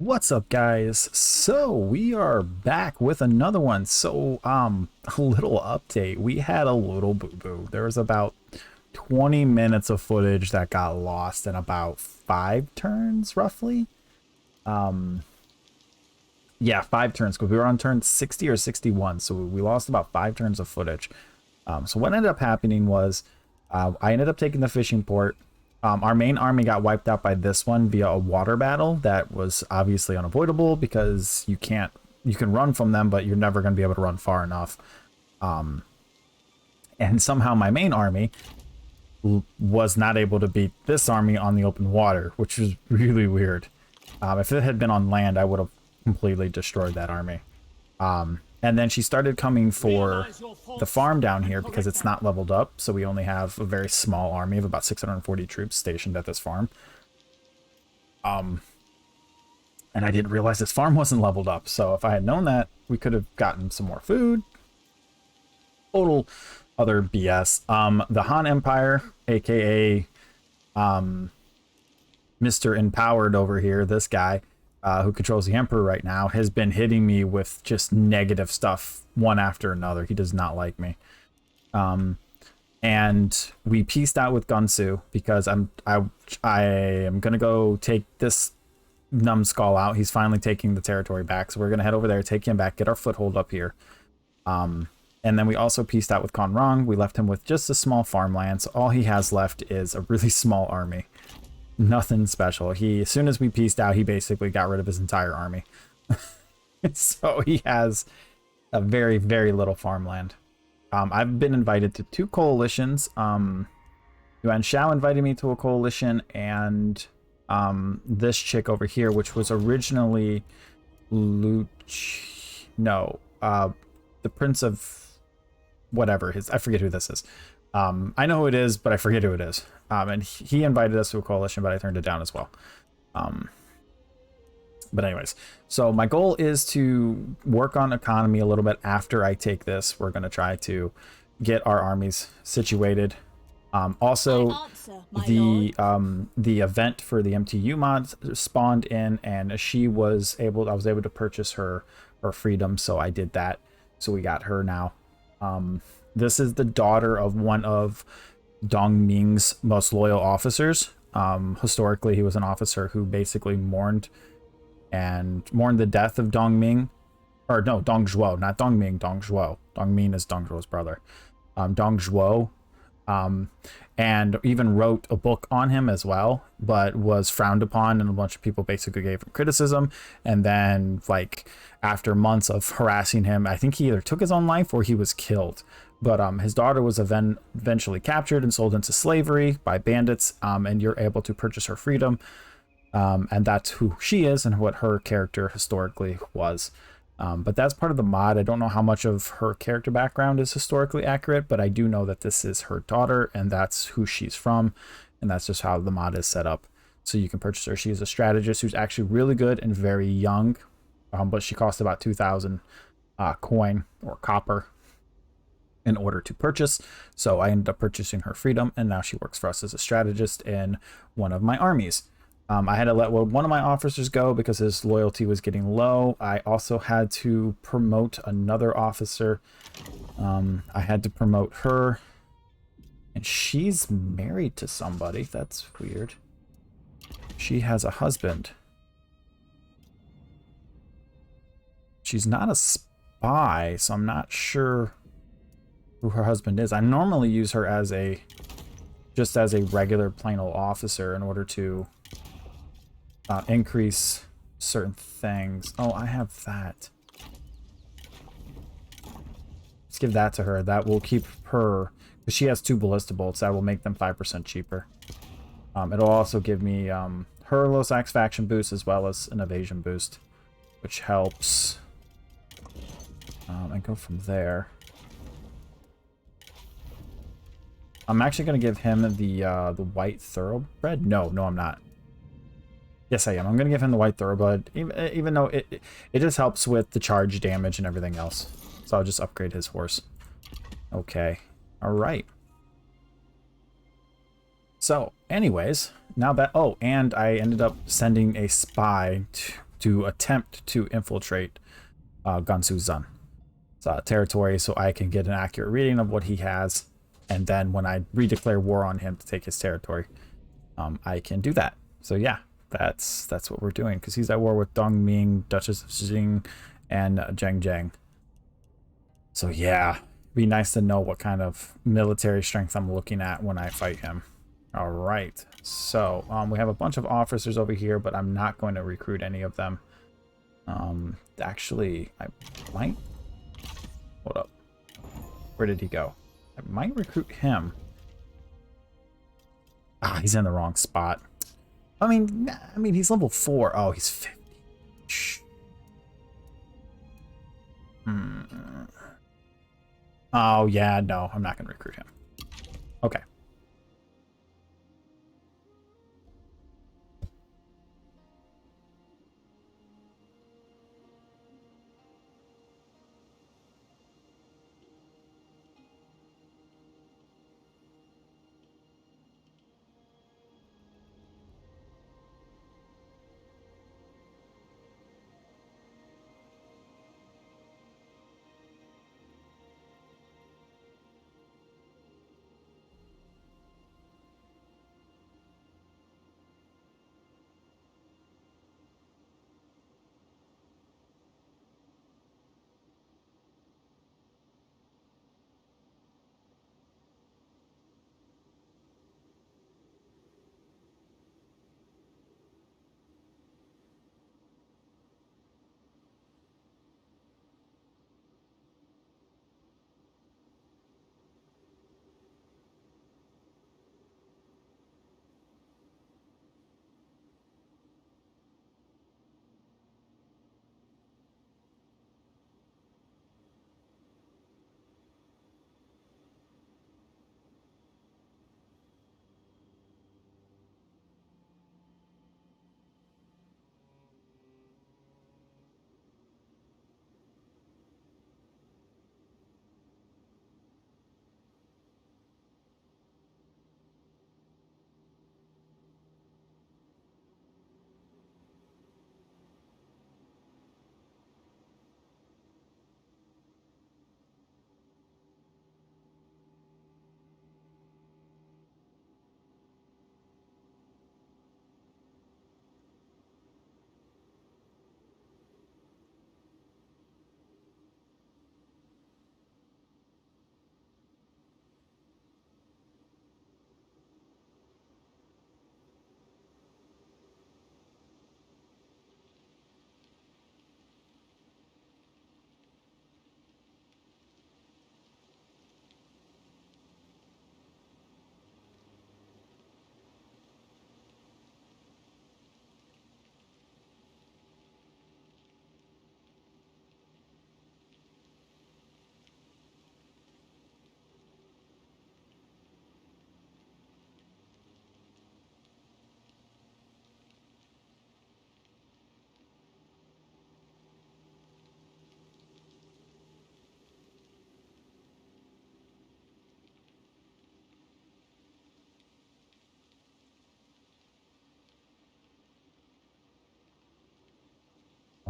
What's up, guys? So we are back with another one. A little update. We had a little boo-boo. There was about 20 minutes of footage that got lost in about 5 turns, roughly. Yeah, 5 turns, because we were on turn 60 or 61, so we lost about 5 turns of footage. So what ended up happening was I ended up taking the fishing port. Our main army got wiped out by this one via a water battle that was obviously unavoidable because you can run from them, but you're never going to be able to run far enough. And somehow my main army was not able to beat this army on the open water, which was really weird. If it had been on land, I would have completely destroyed that army. And then she started coming for the farm down here because it's not leveled up. So we only have a very small army of about 640 troops stationed at this farm. And I didn't realize this farm wasn't leveled up. So if I had known that, we could have gotten some more food. Total other BS. The Han Empire, aka Mr. Empowered over here, this guy, who controls the Emperor right now, has been hitting me with just negative stuff one after another. He does not like me. And we pieced out with Gunsu because I am gonna go take this numbskull out. He's finally taking the territory back, so we're gonna head over there, take him back, get our foothold up here. And then we also pieced out with Conrong. We left him with just a small farmland, so all he has left is a really small army. Nothing special. As soon as we pieced out, he basically got rid of his entire army. So he has a very, very little farmland. I've been invited to 2 coalitions. Yuan Shao invited me to a coalition, and this chick over here, which was originally the Prince of whatever I forget who this is. I know who it is, but I forget who it is. And he invited us to a coalition, but I turned it down as well. But anyways, so my goal is to work on economy a little bit after I take this. We're going to try to get our armies situated. Also, the event for the MTU mod spawned in, and I was able to purchase her freedom, so I did that. So we got her now. This is the daughter of one of Dong Ming's most loyal officers. Historically, he was an officer who basically mourned the death of Dong Ming. Or no, Dong Zhuo, not Dong Ming, Dong Zhuo. Dong Ming is Dong Zhuo's brother. Dong Zhuo. And even wrote a book on him as well, but was frowned upon, and a bunch of people basically gave him criticism. And then, like, after months of harassing him, I think he either took his own life or he was killed. But his daughter was eventually captured and sold into slavery by bandits, and you're able to purchase her freedom. And that's who she is and what her character historically was. But that's part of the mod. I don't know how much of her character background is historically accurate, but I do know that this is her daughter, and that's who she's from, and that's just how the mod is set up. So you can purchase her. She's a strategist who's actually really good and very young, but she costs about 2,000 coin or copper in order to purchase. So I ended up purchasing her freedom, and now she works for us as a strategist in one of my armies. I had to let one of my officers go because his loyalty was getting low. I also had to promote another officer. I had to promote her, and she's married to somebody. That's weird. She has a husband. She's not a spy, so I'm not sure who her husband is. I normally use her as just as a regular plain old officer in order to increase certain things. Oh, I have that. Let's give that to her. That will keep her, because she has 2 ballista bolts, that will make them 5% cheaper. It'll also give me her low satisfaction boost as well as an evasion boost, which helps. And go from there. I'm actually going to give him the white thoroughbred. No, I'm not. Yes, I am. I'm going to give him the white thoroughbred, even though it just helps with the charge damage and everything else. So I'll just upgrade his horse. Okay. All right. So, anyways, now that... Oh, and I ended up sending a spy to attempt to infiltrate Gansu's territory, so I can get an accurate reading of what he has, and then when I redeclare war on him to take his territory, I can do that. So yeah, that's what we're doing, because he's at war with Dongming, Duchess of Xing, and Zheng Zheng. So yeah, it'd be nice to know what kind of military strength I'm looking at when I fight him. All right, so we have a bunch of officers over here, but I'm not going to recruit any of them. Actually, I might... Hold up. Where did he go? I might recruit him. Ah, he's in the wrong spot. I mean, he's level 4. Oh, he's 50. Shh. Oh, yeah, no, I'm not going to recruit him. Okay.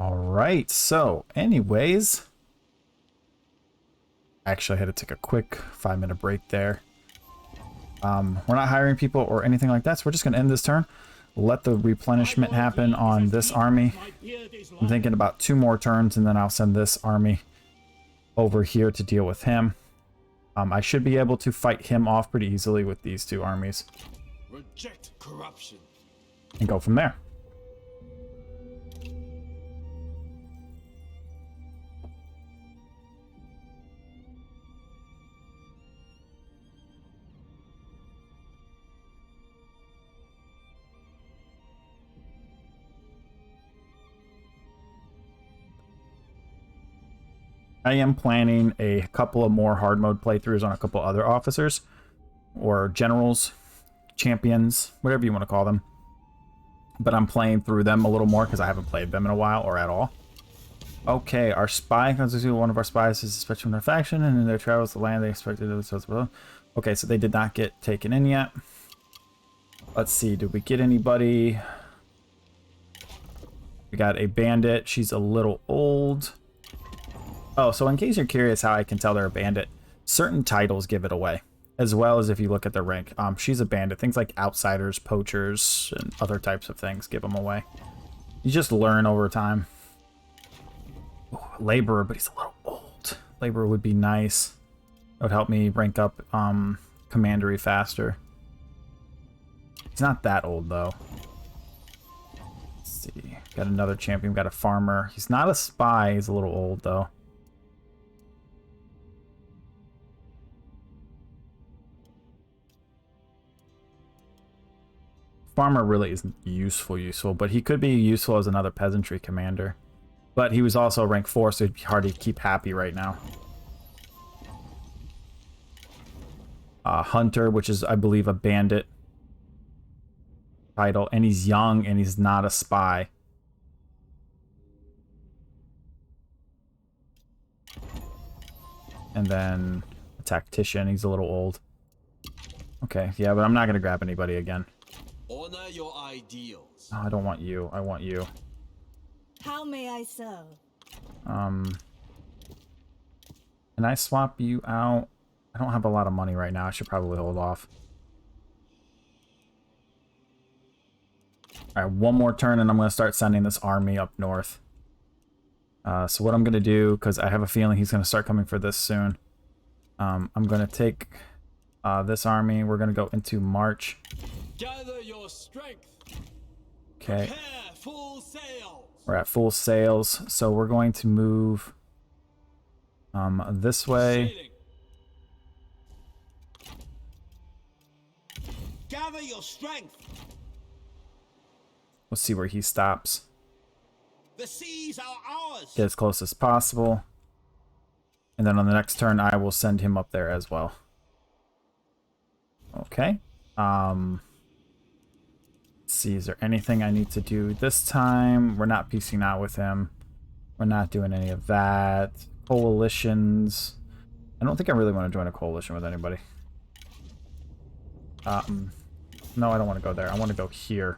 All right, so anyways, actually I had to take a quick 5-minute break there. We're not hiring people or anything like that, so we're just going to end this turn, let the replenishment happen on this army. I'm thinking about 2 more turns, and then I'll send this army over here to deal with him. I should be able to fight him off pretty easily with these 2 armies. Reject corruption. And go from there. I am planning a couple of more hard mode playthroughs on a couple other officers or generals, champions, whatever you want to call them. But I'm playing through them a little more because I haven't played them in a while or at all. Okay, our spy comes to one of our spies is suspected from their faction, and in their travels to land they expected it. So okay, so they did not get taken in yet. Let's see, did we get anybody? We got a bandit. She's a little old. Oh, so in case you're curious how I can tell they're a bandit, certain titles give it away, as well as if you look at their rank. She's a bandit. Things like outsiders, poachers, and other types of things give them away. You just learn over time. Ooh, laborer, but he's a little old. Laborer would be nice. That would help me rank up commandery faster. He's not that old, though. Let's see. Got another champion. Got a farmer. He's not a spy. He's a little old, though. Farmer really isn't useful, but he could be useful as another peasantry commander. But he was also rank 4, so it'd be hard to keep happy right now. Hunter, which is, I believe, a bandit title, and he's young, and he's not a spy. And then a tactician, he's a little old. Okay, yeah, but I'm not going to grab anybody again. Honor your ideals. Oh, I don't want you. I want you. How may I serve? Can I swap you out? I don't have a lot of money right now. I should probably hold off. Alright, one more turn and I'm going to start sending this army up north. So what I'm going to do, because I have a feeling he's going to start coming for this soon. I'm going to take this army. We're going to go into March. Gather your strength. Okay. Prepare full sails. We're at full sails, so we're going to move this way. Sailing. Gather your strength. We'll see where he stops. The seas are ours. Get as close as possible. And then on the next turn, I will send him up there as well. Okay. Let's see, is there anything I need to do this time? We're not piecing out with him. We're not doing any of that. Coalitions. I don't think I really want to join a coalition with anybody. No, I don't want to go there. I want to go here.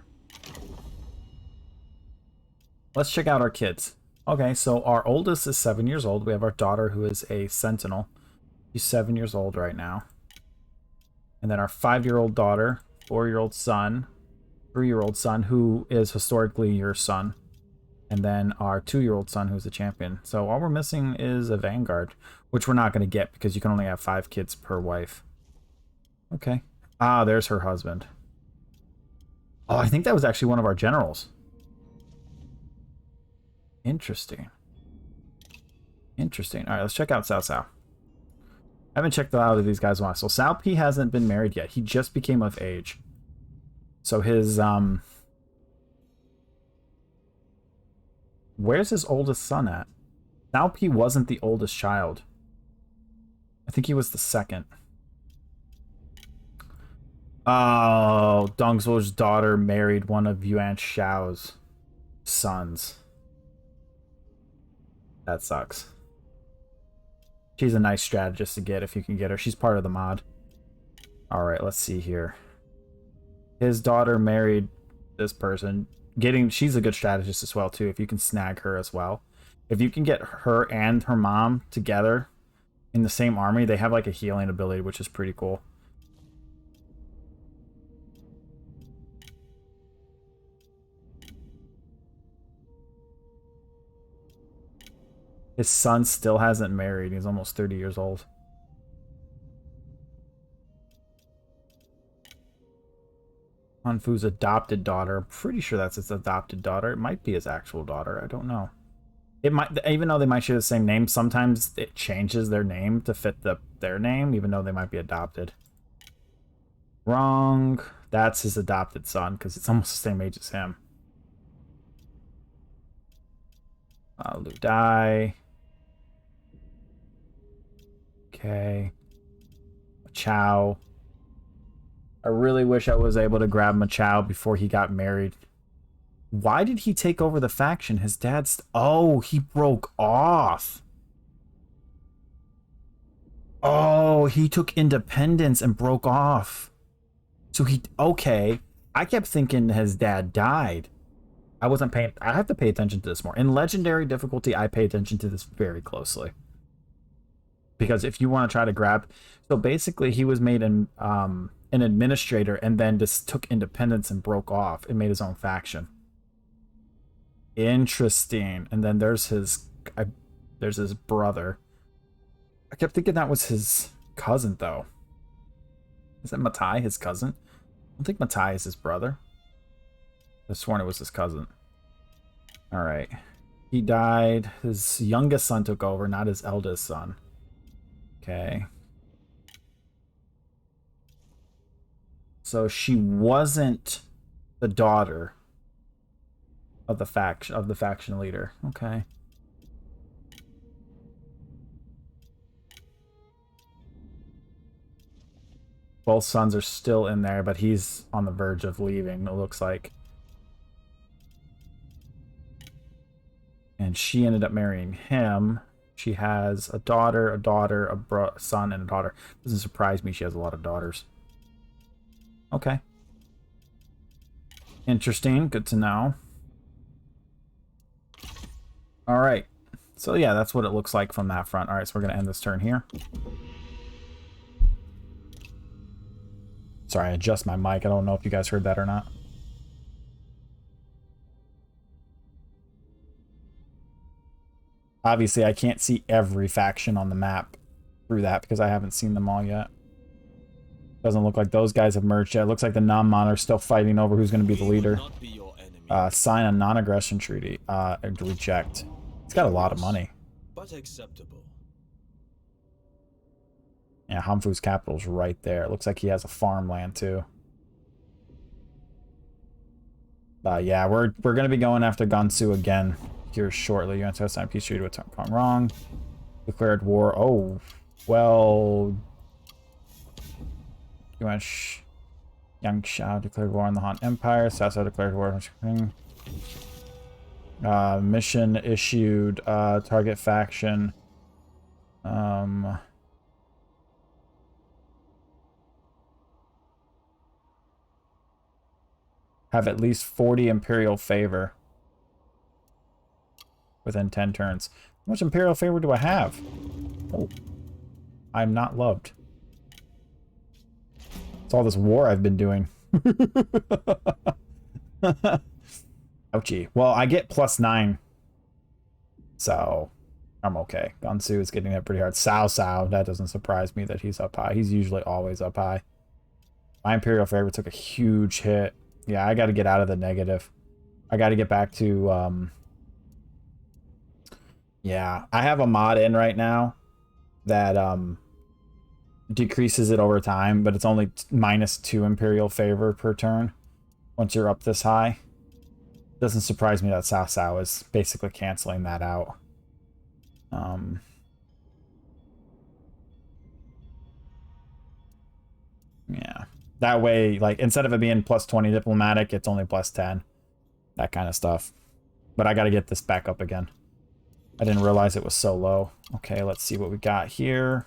Let's check out our kids. Okay, so our oldest is 7 years old. We have our daughter who is a sentinel. She's 7 years old right now. And then our 5-year-old daughter, 4-year-old son, 3-year-old son, who is historically your son. And then our 2-year-old son, who's a champion. So all we're missing is a vanguard, which we're not going to get because you can only have 5 kids per wife. Okay. Ah, there's her husband. Oh, I think that was actually one of our generals. Interesting. Interesting. All right, let's check out Cao Cao. I haven't checked out of these guys in a while. So Cao Pi hasn't been married yet. He just became of age. So his where's his oldest son at? Cao Pi wasn't the oldest child. I think he was the second. Oh, Dong Zhuo's daughter married one of Yuan Shao's sons. That sucks. She's a nice strategist to get if you can get her. She's part of the mod. Alright, let's see here. His daughter married this person. She's a good strategist as well, too, if you can snag her as well. If you can get her and her mom together in the same army, they have like a healing ability, which is pretty cool. His son still hasn't married. He's almost 30 years old. Han Fu's adopted daughter. I'm pretty sure that's his adopted daughter. It might be his actual daughter. I don't know. It might, even though they might share the same name, sometimes it changes their name to fit their name, even though they might be adopted. Wrong. That's his adopted son, because it's almost the same age as him. Lu Dai. Okay. Machao. I really wish I was able to grab Machao before he got married. Why did he take over the faction? His dad's... Oh, he broke off. Oh, he took independence and broke off. So he... Okay. I kept thinking his dad died. I wasn't paying. I have to pay attention to this more. In legendary difficulty, I pay attention to this very closely. Because if you want to try to grab, so basically he was made an administrator and then just took independence and broke off and made his own faction. Interesting. And then there's his brother. I kept thinking that was his cousin though. Is that Matai his cousin? I don't think Matai is his brother. I sworn it was his cousin. All right. He died. His youngest son took over, not his eldest son. Okay. So she wasn't the daughter of the faction leader. Okay. Both sons are still in there, but he's on the verge of leaving, it looks like. And she ended up marrying him. She has a daughter, a son, and a daughter. Doesn't surprise me she has a lot of daughters. Okay. Interesting. Good to know. All right. So yeah, that's what it looks like from that front. All right, so we're going to end this turn here. Sorry, I adjust my mic. I don't know if you guys heard that or not. Obviously, I can't see every faction on the map through that because I haven't seen them all yet. Doesn't look like those guys have merged yet. It looks like the non-mon are still fighting over who's going to be the leader. Sign a non-aggression treaty. Reject. He's got a lot of money. But acceptable. Yeah, Hanfu's capital's right there. It looks like he has a farmland too. Yeah, we're going to be going after Gansu again here shortly. You want to sign peace treaty with Hong Kong wrong. Declared war. Oh, well. Yangsha declared war on the Han Empire. Sasa declared war on mission issued. Target faction. Have at least 40 imperial favor within 10 turns. How much imperial favor do I have? Oh, I'm not loved. It's all this war I've been doing. Ouchie. Well, I get +9. So, I'm okay. Gansu is getting hit pretty hard. Cao, that doesn't surprise me that he's up high. He's usually always up high. My imperial favor took a huge hit. Yeah, I got to get out of the negative. I got to get back to... Yeah, I have a mod in right now that decreases it over time, but it's only -2 imperial favor per turn once you're up this high. Doesn't surprise me that Cao is basically canceling that out. Yeah. That way, like, instead of it being +20 diplomatic, it's only +10. That kind of stuff. But I got to get this back up again. I didn't realize it was so low. Okay, let's see what we got here.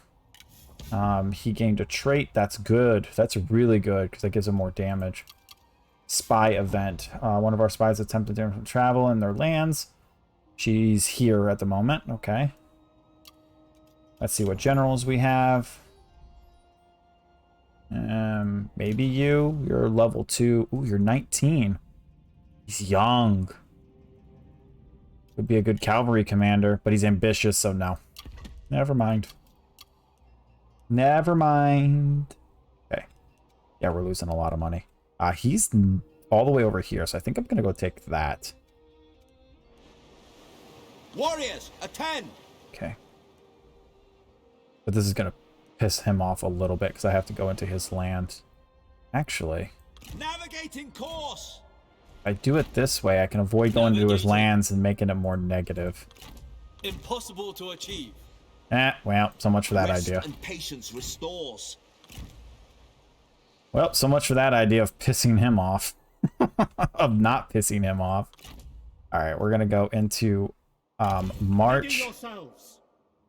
He gained a trait. That's good. That's really good because that gives him more damage. Spy event. One of our spies attempted to travel in their lands. She's here at the moment. Okay. Let's see what generals we have. Maybe you. You're level 2. Ooh, you're 19. He's young. Would be a good cavalry commander, but he's ambitious, so no. Never mind. Never mind. Okay. Yeah, we're losing a lot of money. He's all the way over here, so I think I'm gonna go take that. Warriors, attend! Okay. But this is gonna piss him off a little bit because I have to go into his land. Actually, Navigating course! if I do it this way, I can avoid going into his lands and making it more negative. Impossible to achieve. Well, so much for that Rest idea. and patience restores. Well, so much for that idea of pissing him off. Of not pissing him off. Alright, we're gonna go into March.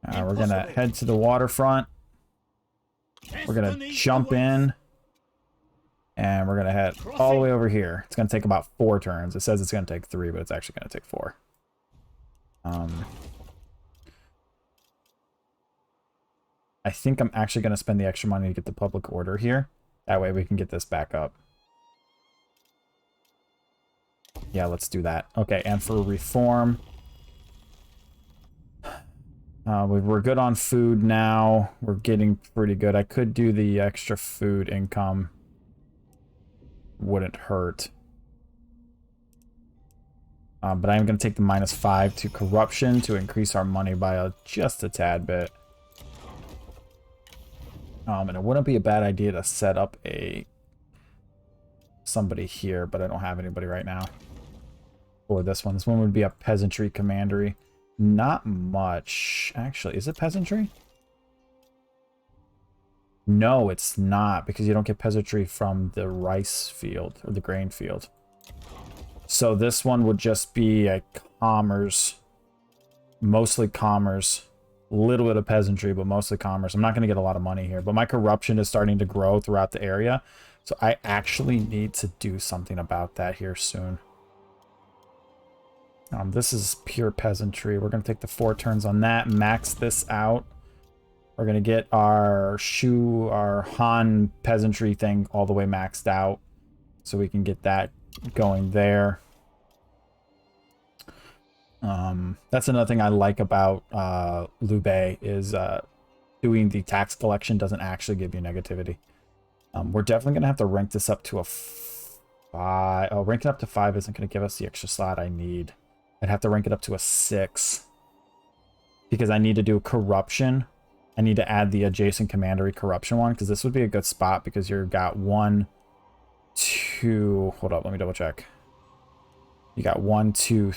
We're gonna head to the waterfront. We're gonna jump in. And And we're going to head all the way over here. It's going to take about 4 turns. It says it's going to take 3, but it's actually going to take 4. I think I'm actually going to spend the extra money to get the public order here. That way we can get this back up. Yeah, let's do that. Okay, and for reform, we're good on food now. We're getting pretty good. I could do the extra food income. Wouldn't hurt. But I'm going to take the -5 to corruption to increase our money by just a tad bit. And it wouldn't be a bad idea to set up somebody here, but I don't have anybody right now for this one. This one would be a peasantry commandery. Not much. Actually, is it peasantry? No, it's not, because you don't get peasantry from the rice field or the grain field. So this one would just be a commerce, mostly commerce, a little bit of peasantry, but mostly commerce. I'm not going to get a lot of money here, but my corruption is starting to grow throughout the area. So I actually need to do something about that here soon. This is pure peasantry. We're going to take the 4 turns on that, max this out. We're going to get our Han peasantry thing all the way maxed out, so we can get that going there. That's another thing I like about Liu Bei is doing the tax collection doesn't actually give you negativity. We're definitely going to have to rank this up to a 5. Oh, ranking up to 5 isn't going to give us the extra slot I need. I'd have to rank it up to a 6 because I need to do corruption. I need to add the adjacent commandery corruption one, because this would be a good spot because you've got 1, 2. Hold up, let me double check. You got 1, 2,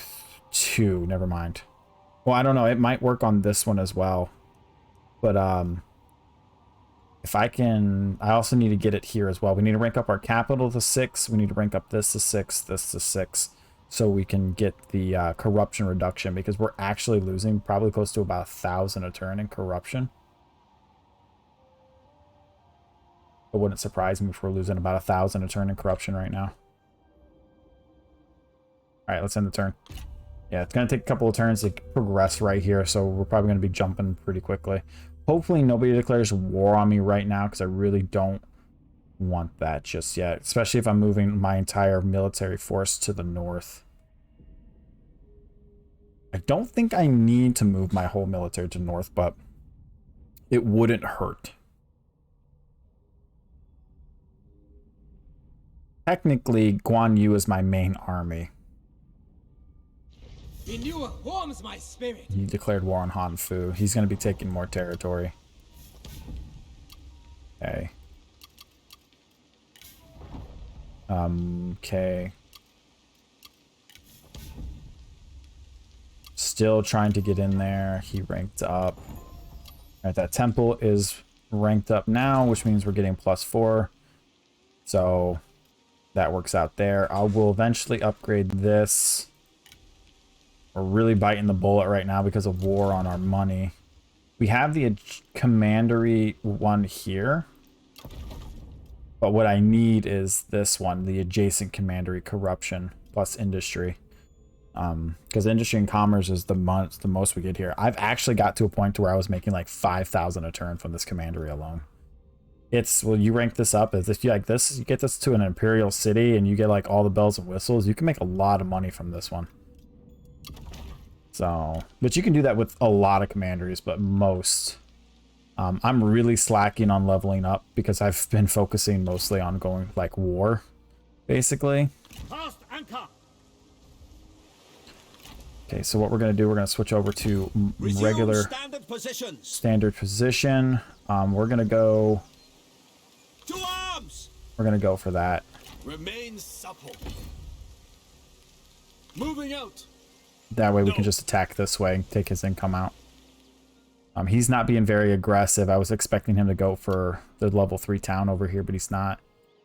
2. Never mind. Well, I don't know. It might work on this one as well. But if I can, I also need to get it here as well. We need to rank up our capital to 6. We need to rank up this to 6, this to 6, so we can get the corruption reduction, because we're actually losing probably close to about 1,000 a turn in corruption. It wouldn't surprise me if we're losing about 1,000 a turn in corruption right now. All right, let's end the turn. Yeah, it's going to take a couple of turns to progress right here, so we're probably going to be jumping pretty quickly. Hopefully nobody declares war on me right now, because I really don't want that just yet, especially if I'm moving my entire military force to the north. I don't think I need to move my whole military to north, but it wouldn't hurt. Technically, Guan Yu is my main army. Renewal warms my spirit. He declared war on Han Fu. He's going to be taking more territory. Okay. Okay. Still trying to get in there. He ranked up. Alright, that temple is ranked up now, which means we're getting +4. So that works out there. I will eventually upgrade this. We're really biting the bullet right now because of war on our money. We have the commandery one here. But what I need is this one, the adjacent commandery corruption plus industry. Because industry and commerce is the most we get here. I've actually got to a point to where I was making like 5,000 a turn from this commandery alone. It's, well, you rank this up as if you like this, you get this to an imperial city and you get like all the bells and whistles, you can make a lot of money from this one. So, but you can do that with a lot of commanderies, but most. I'm really slacking on leveling up because I've been focusing mostly on going like war, basically. Fast anchor. Okay, so what we're going to do, we're going to switch over to regular standard position. We're going to go... To arms! We're going to go for that. Remain supple. Moving out. That way we can just attack this way and take his income out. He's not being very aggressive. I was expecting him to go for the level 3 town over here, but he's not.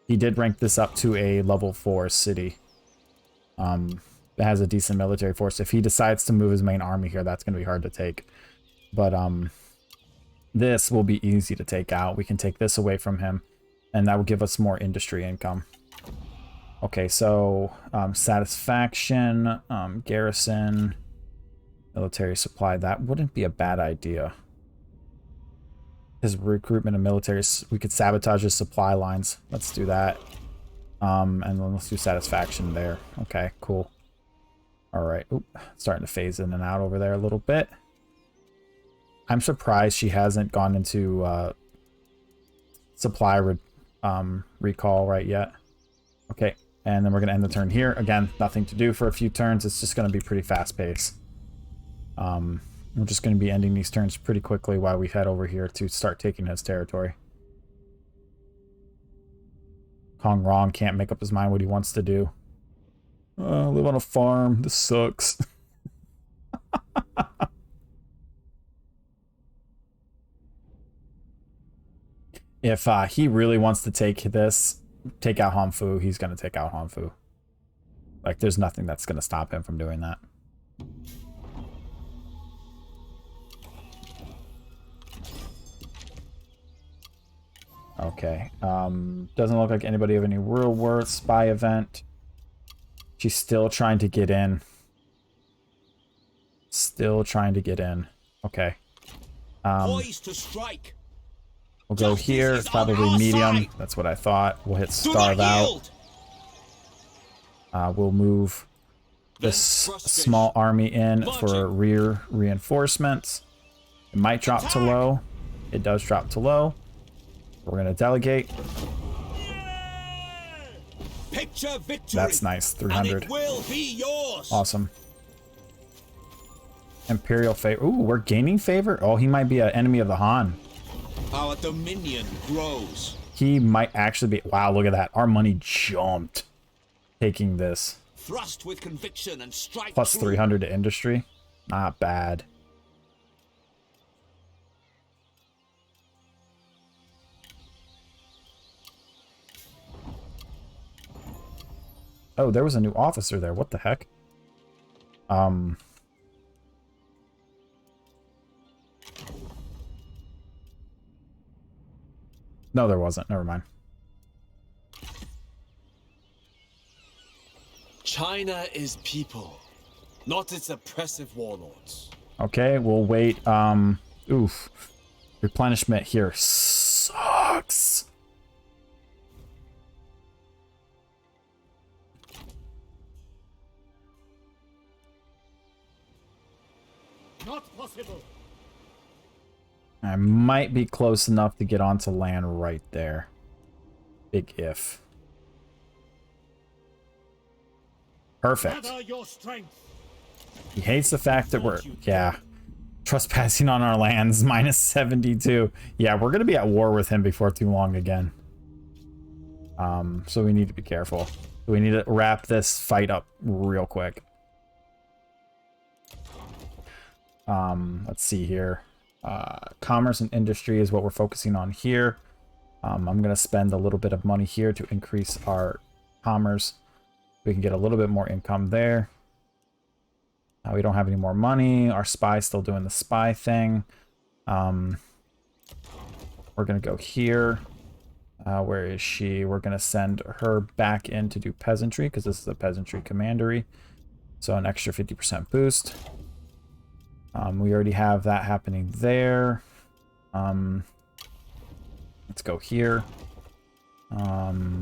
He did rank this up to a level 4 city. That has a decent military force. If he decides to move his main army here, that's going to be hard to take. But this will be easy to take out. We can take this away from him, and that will give us more industry income. Okay, so satisfaction, garrison, military supply. That wouldn't be a bad idea. His recruitment of military, we could sabotage his supply lines. Let's do that. And then let's do satisfaction there. Okay, cool. All right. Oop, starting to phase in and out over there a little bit. I'm surprised she hasn't gone into supply recall right yet. Okay, and then we're going to end the turn here. Again, nothing to do for a few turns. It's just going to be pretty fast paced. We're just going to be ending these turns pretty quickly while we head over here to start taking his territory. Kong Rong can't make up his mind what he wants to do. Live on a farm. This sucks. If he really wants to take out Hanfu, he's going to take out Hanfu. Like, there's nothing that's going to stop him from doing that. Okay. Doesn't look like anybody of any real worth. Spy event. She's still trying to get in. Still trying to get in. Okay. Poised to strike. We'll go here. It's probably medium. That's what I thought. We'll hit starve out. We'll move this small army in for rear reinforcements. It might drop to low. It does drop to low. We're going to delegate. Picture victory. That's nice. 300. And it will be yours. Awesome. Imperial favor. Ooh, we're gaining favor? Oh, he might be an enemy of the Han. Our dominion grows. He might actually be... Wow, look at that. Our money jumped taking this. Thrust with conviction and strike Plus true. 300 to industry. Not bad. Oh, there was a new officer there. What the heck? No, there wasn't. Never mind. China is people, not its oppressive warlords. Okay, we'll wait. Oof. Replenishment here sucks. Not possible. I might be close enough to get onto land right there. Big if. Perfect. Gather your strength. He hates the fact that we're... Yeah. Trespassing on our lands. Minus 72. Yeah, we're going to be at war with him before too long again. So we need to be careful. We need to wrap this fight up real quick. Let's see here. Commerce and industry is what we're focusing on here. I'm going to spend a little bit of money here to increase our commerce. We can get a little bit more income there. We don't have any more money. Our spy's still doing the spy thing. We're going to go here. Where is she? We're going to send her back in to do peasantry because this is a peasantry commandery. So an extra 50% boost. We already have that happening there. Let's go here.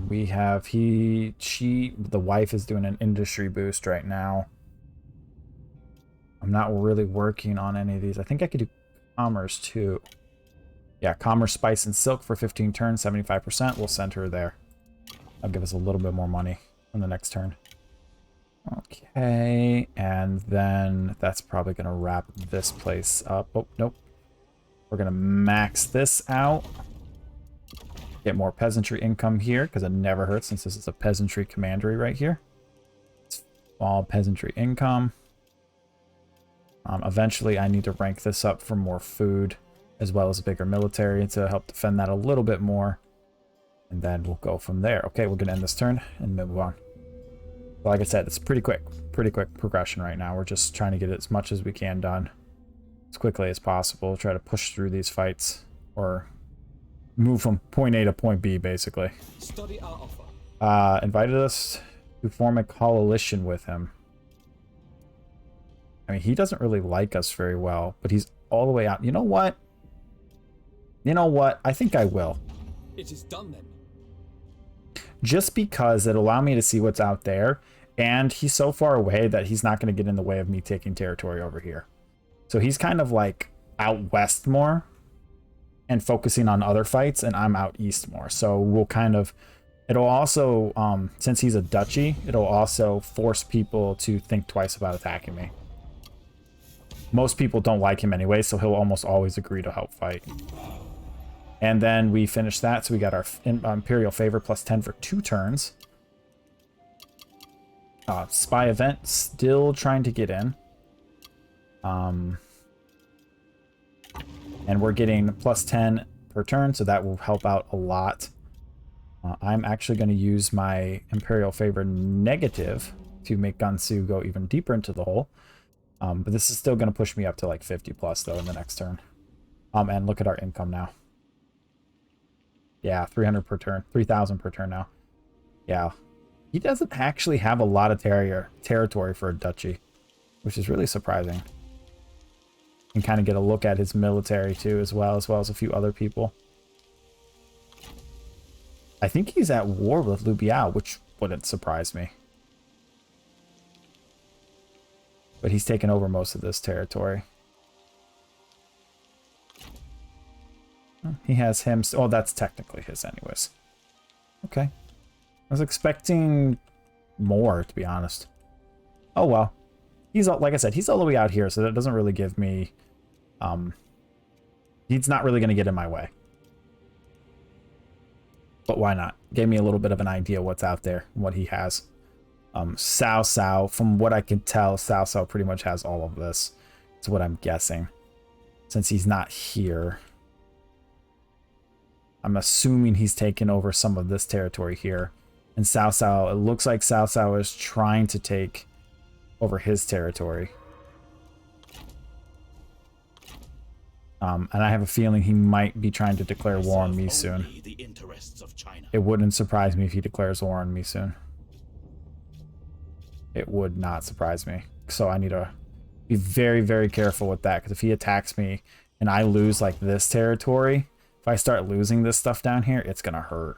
We have the wife is doing an industry boost right now. I'm not really working on any of these. I think I could do commerce too. Yeah, commerce, spice, and silk for 15 turns, 75%. We'll send her there. That'll give us a little bit more money on the next turn. Okay, and then that's probably going to wrap this place up. Oh, nope. We're going to max this out. Get more peasantry income here, because it never hurts since this is a peasantry commandery right here. It's all peasantry income. Eventually, I need to rank this up for more food, as well as a bigger military to help defend that a little bit more. And then we'll go from there. Okay, we're going to end this turn and move on. Like I said, it's pretty quick progression right now. We're just trying to get as much as we can done as quickly as possible. Try to push through these fights or move from point A to point B, basically. Study our offer. Invited us. to form a coalition with him. I mean, he doesn't really like us very well, but he's all the way out. You know what? You know what? I think I will. It is done then. Just because it'll allow me to see what's out there, and he's so far away that he's not going to get in the way of me taking territory over here. So he's kind of like out west more and focusing on other fights, and I'm out east more. So we'll kind of, it'll also, since he's a duchy, it'll also force people to think twice about attacking me. Most people don't like him anyway, so he'll almost always agree to help fight. And then we finish that, so we got our Imperial Favor plus 10 for 2 turns. Spy event, still trying to get in. And we're getting plus 10 per turn, so that will help out a lot. I'm actually going to use my Imperial Favor negative to make Gansu go even deeper into the hole. But this is still going to push me up to like 50 plus though in the next turn. And look at our income now. Yeah, 300 per turn, 3,000 per turn now. Yeah, he doesn't actually have a lot of territory for a duchy, which is really surprising. You can kind of get a look at his military too, as well as a few other people. I think he's at war with Liu Biao, which wouldn't surprise me. But he's taken over most of this territory. He has him. Oh, that's technically his anyways. Okay. I was expecting more, to be honest. Oh, well. He's, like I said, he's all the way out here, so that doesn't really give me... he's not really going to get in my way. But why not? Gave me a little bit of an idea what's out there, what he has. Cao Cao, from what I can tell, Cao Cao pretty much has all of this. That's what I'm guessing. Since he's not here. I'm assuming he's taken over some of this territory here. And Cao Cao, it looks like Cao Cao is trying to take over his territory. And I have a feeling he might be trying to declare war on me soon. It wouldn't surprise me if he declares war on me soon. It would not surprise me. So I need to be very, very careful with that. Because if he attacks me and I lose like this territory, if I start losing this stuff down here, it's going to hurt.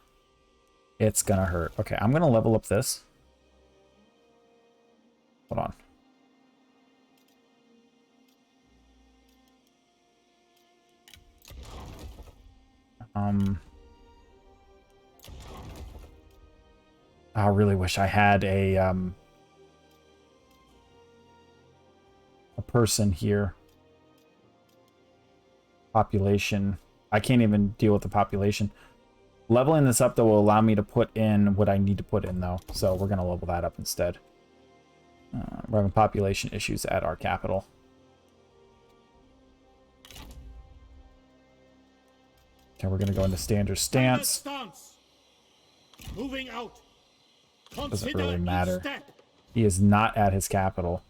It's going to hurt. Okay, I'm going to level up this. Hold on. I really wish I had a person here. Population. I can't even deal with the population. Leveling this up, though, will allow me to put in what I need to put in, though. So we're going to level that up instead. We're having population issues at our capital. Okay, we're going to go into standard stance. Moving out. Doesn't really matter. He is not at his capital.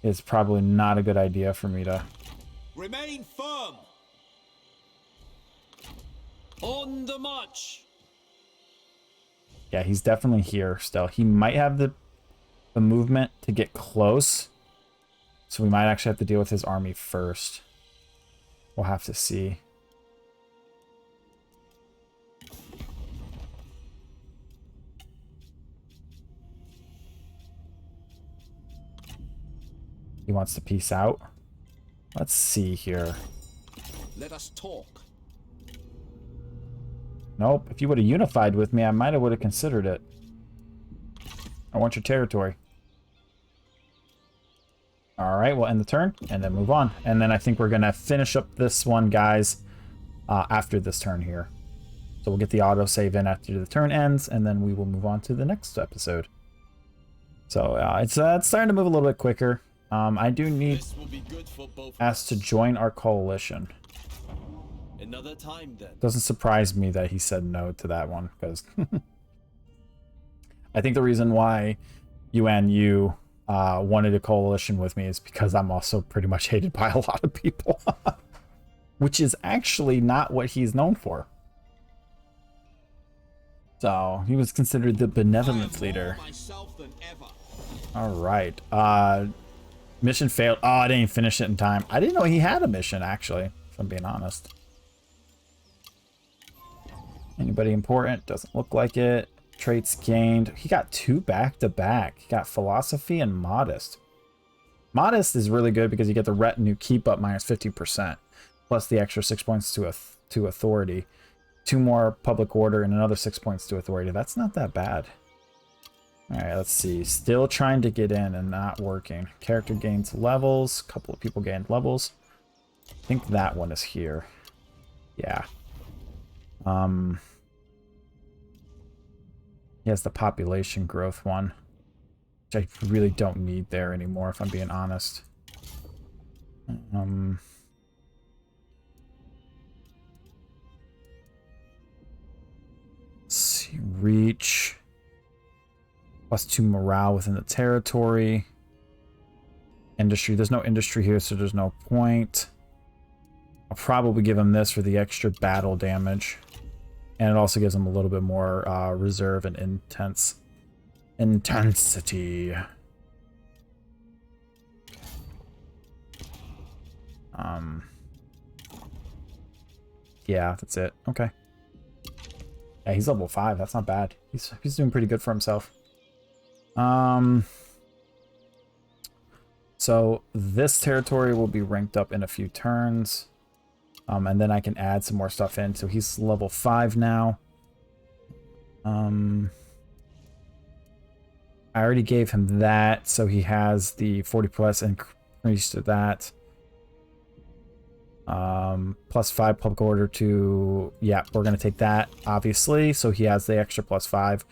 It's probably not a good idea for me to... Remain firm. On the march. Yeah, he's definitely here still. He might have the movement to get close. So we might actually have to deal with his army first. We'll have to see. He wants to peace out. Let's see here. Let us talk. Nope. If you would have unified with me, I might have would have considered it. I want your territory. Alright, we'll end the turn and then move on. And then I think we're going to finish up this one, guys, after this turn here. So we'll get the autosave in after the turn ends, and then we will move on to the next episode. So it's starting to move a little bit quicker. I do need us to join our coalition. Another time then. Doesn't surprise me that he said no to that one, because I think the reason why Yuan Yu wanted a coalition with me is because I'm also pretty much hated by a lot of people. Which is actually not what he's known for. So he was considered the benevolent leader. All right. Mission failed. Oh, I didn't even finish it in time. I didn't know he had a mission, actually, if I'm being honest. Anybody important? Doesn't look like it. Traits gained. He got 2 back-to-back. He got philosophy and modest. Modest is really good because you get the retinue keep up minus 50%, plus the extra 6 points to authority. 2 more public order and another 6 points to authority. That's not that bad. All right, let's see. Still trying to get in and not working. Character gains levels. A couple of people gained levels. I think that one is here. Yeah. He has the population growth one, which I really don't need there anymore, if I'm being honest. Let's see, reach. +2 morale within the territory. Industry. There's no industry here, so there's no point. I'll probably give him this for the extra battle damage. And it also gives him a little bit more reserve and intensity. Yeah, that's it. Okay. Yeah, he's level 5. That's not bad. He's doing pretty good for himself. So this territory will be ranked up in a few turns. And then I can add some more stuff in. So he's level 5 now. I already gave him that, so he has the 40 plus increase to that. +5 public order to, yeah, we're going to take that, obviously. So he has the extra +5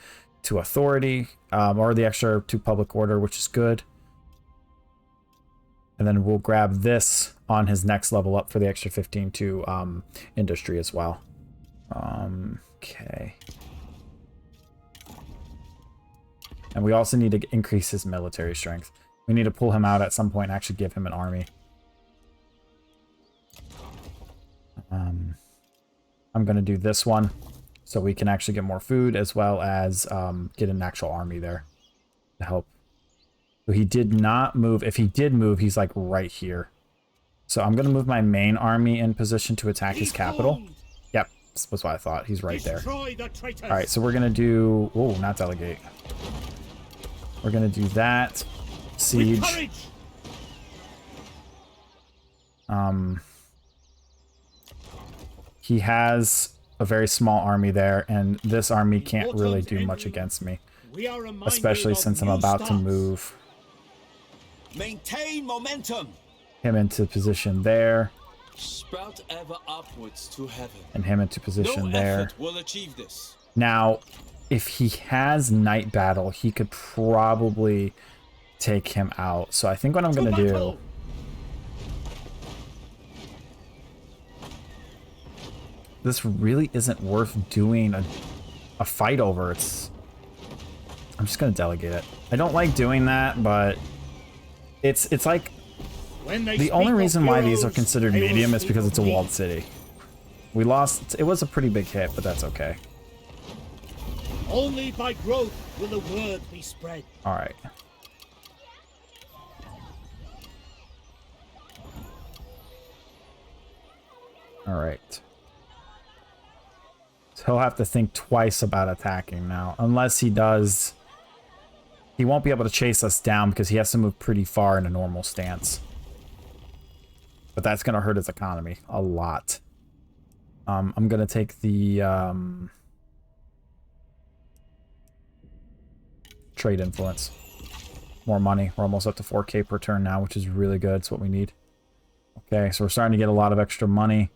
to authority, or the extra to public order, which is good. And then we'll grab this on his next level up for the extra 15 to industry as well. Okay. And we also need to increase his military strength. We need to pull him out at some point and actually give him an army. I'm going to do this one so we can actually get more food, as well as get an actual army there to help. So he did not move. If he did move, he's like right here. So I'm going to move my main army in position to attack his capital. Yep, that's what I thought. He's right there. All right, so we're going to do... Oh, not delegate. We're going to do that. Siege. He has a very small army there, and this army can't really do much against me. Especially since I'm about to move... Maintain momentum. Him into position there. Sprout ever upwards to heaven. And him into position there. Effort will achieve this. Now, if he has night battle, he could probably take him out. So I think what I'm going to do... This really isn't worth doing a fight over. I'm just going to delegate it. I don't like doing that, but... It's like the only reason why these are considered medium is because it's a walled city. We lost. It was a pretty big hit, but that's okay. Only by growth will the word be spread. All right. All right. So he'll have to think twice about attacking now, unless he does. He won't be able to chase us down because he has to move pretty far in a normal stance. But that's going to hurt his economy a lot. I'm going to take the trade influence. More money. We're almost up to 4K per turn now, which is really good. It's what we need. Okay, so we're starting to get a lot of extra money.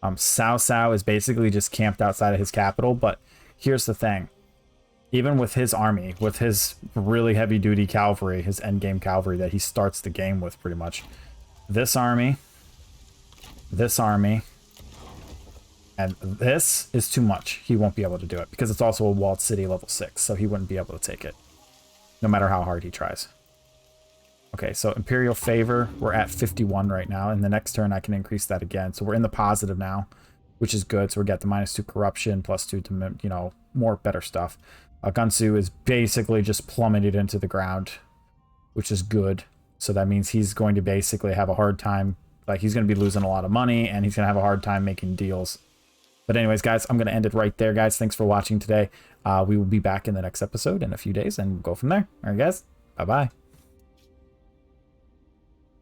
Cao Cao is basically just camped outside of his capital, but here's the thing. Even with his army, with his really heavy-duty cavalry, his endgame cavalry that he starts the game with pretty much, this army, and this is too much. He won't be able to do it because it's also a walled city level 6, so he wouldn't be able to take it, no matter how hard he tries. Okay, so Imperial Favor, we're at 51 right now, and the next turn I can increase that again, so we're in the positive now. which is good. So we get the -2 corruption, +2 to, you know, more better stuff. Gunsu is basically just plummeted into the ground, which is good. So that means he's going to basically have a hard time. Like, he's going to be losing a lot of money, and he's going to have a hard time making deals. But anyways, guys, I'm going to end it right there, guys. Thanks for watching today. We will be back in the next episode in a few days, and we'll go from there. All right, guys. Bye-bye.